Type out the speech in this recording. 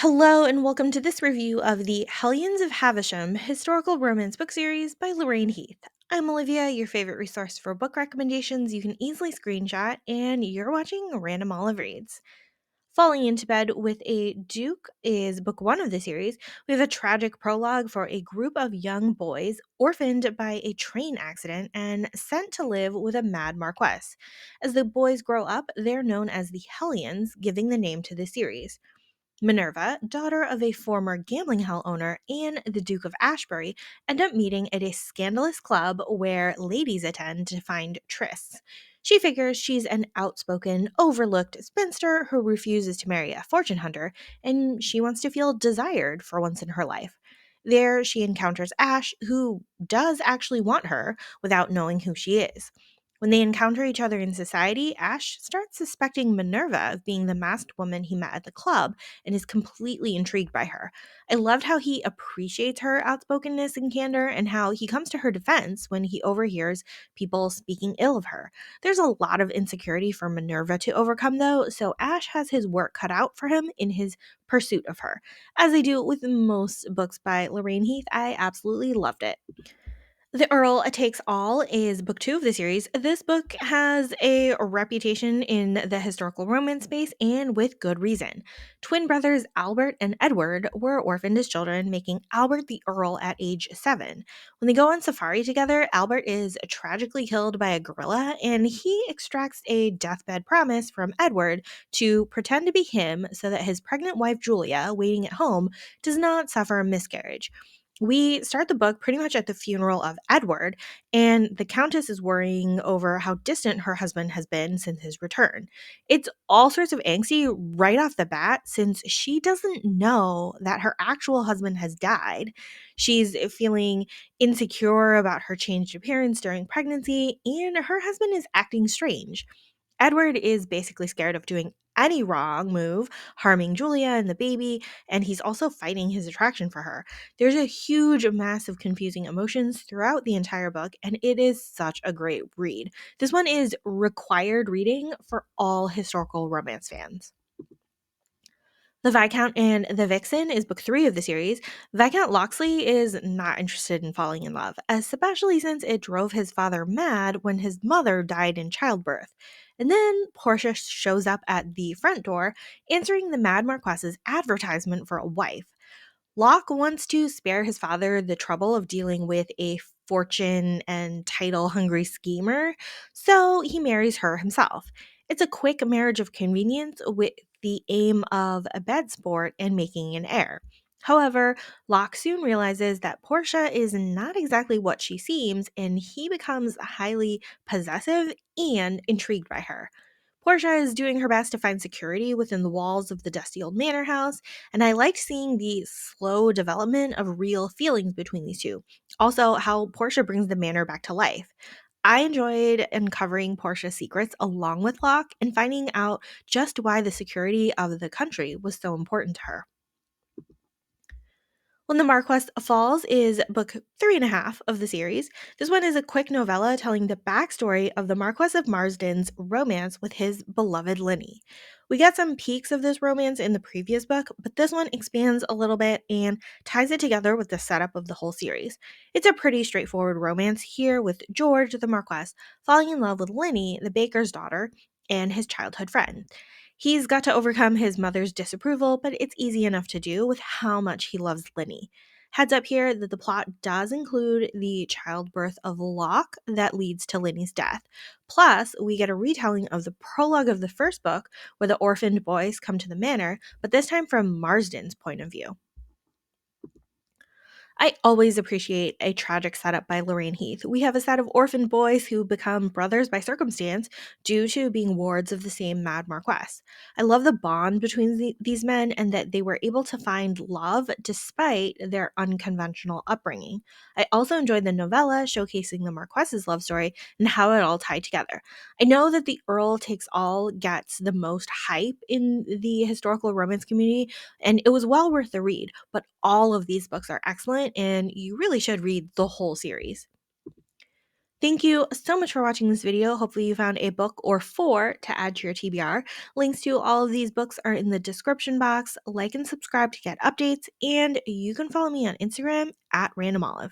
Hello, and welcome to this review of the Hellions of Havisham historical romance book series by Lorraine Heath. I'm Olivia, your favorite resource for book recommendations you can easily screenshot, and you're watching Random Olive Reads. Falling into Bed with a Duke is book one of the series. We have a tragic prologue for a group of young boys orphaned by a train accident and sent to live with a mad Marquess. As the boys grow up, they're known as the Hellions, giving the name to the series. Minerva, daughter of a former gambling hell owner, and the Duke of Ashbury end up meeting at a scandalous club where ladies attend to find trysts. She figures she's an outspoken, overlooked spinster who refuses to marry a fortune hunter, and she wants to feel desired for once in her life. There, she encounters Ash, who does actually want her without knowing who she is. When they encounter each other in society, Ash starts suspecting Minerva of being the masked woman he met at the club and is completely intrigued by her. I loved how he appreciates her outspokenness and candor and how he comes to her defense when he overhears people speaking ill of her. There's a lot of insecurity for Minerva to overcome, though, so Ash has his work cut out for him in his pursuit of her. As I do with most books by Lorraine Heath, I absolutely loved it. The Earl Takes All is book two of the series. This book has a reputation in the historical romance space and with good reason. Twin brothers Albert and Edward were orphaned as children, making Albert the Earl at age 7. When they go on safari together, Albert is tragically killed by a gorilla and he extracts a deathbed promise from Edward to pretend to be him so that his pregnant wife Julia, waiting at home, does not suffer a miscarriage. We start the book pretty much at the funeral of Edward, and the Countess is worrying over how distant her husband has been since his return. It's all sorts of angsty right off the bat since she doesn't know that her actual husband has died. She's feeling insecure about her changed appearance during pregnancy, and her husband is acting strange. Edward is basically scared of doing any wrong move, harming Julia and the baby, and he's also fighting his attraction for her. There's a huge mass of confusing emotions throughout the entire book, and it is such a great read. This one is required reading for all historical romance fans. The Viscount and the Vixen is book three of the series. Viscount Locksley is not interested in falling in love, especially since it drove his father mad when his mother died in childbirth. And then Portia shows up at the front door, answering the Mad Marquess's advertisement for a wife. Locke wants to spare his father the trouble of dealing with a fortune and title hungry schemer, so he marries her himself. It's a quick marriage of convenience with the aim of a bed sport and making an heir. However, Locke soon realizes that Portia is not exactly what she seems, and he becomes highly possessive and intrigued by her. Portia is doing her best to find security within the walls of the dusty old manor house, and I liked seeing the slow development of real feelings between these two. Also, how Portia brings the manor back to life. I enjoyed uncovering Portia's secrets along with Locke and finding out just why the security of the country was so important to her. When the Marquess Falls is book three and a half of the series. This one is a quick novella telling the backstory of the Marquess of Marsden's romance with his beloved Linny. We get some peeks of this romance in the previous book, but this one expands a little bit and ties it together with the setup of the whole series. It's a pretty straightforward romance here with George, the Marquess, falling in love with Linny, the baker's daughter, and his childhood friend. He's got to overcome his mother's disapproval, but it's easy enough to do with how much he loves Linny. Heads up here that the plot does include the childbirth of Locke that leads to Linny's death. Plus, we get a retelling of the prologue of the first book where the orphaned boys come to the manor, but this time from Marsden's point of view. I always appreciate a tragic setup by Lorraine Heath. We have a set of orphaned boys who become brothers by circumstance due to being wards of the same Mad Marquess. I love the bond between these men and that they were able to find love despite their unconventional upbringing. I also enjoyed the novella showcasing the Marquess's love story and how it all tied together. I know that the Earl Takes All gets the most hype in the historical romance community, and it was well worth the read, but all of these books are excellent and you really should read the whole series. Thank you so much for watching this video. Hopefully you found a book or four to add to your TBR. Links to all of these books are in the description box. Like and subscribe to get updates, and you can follow me on Instagram at randomolive.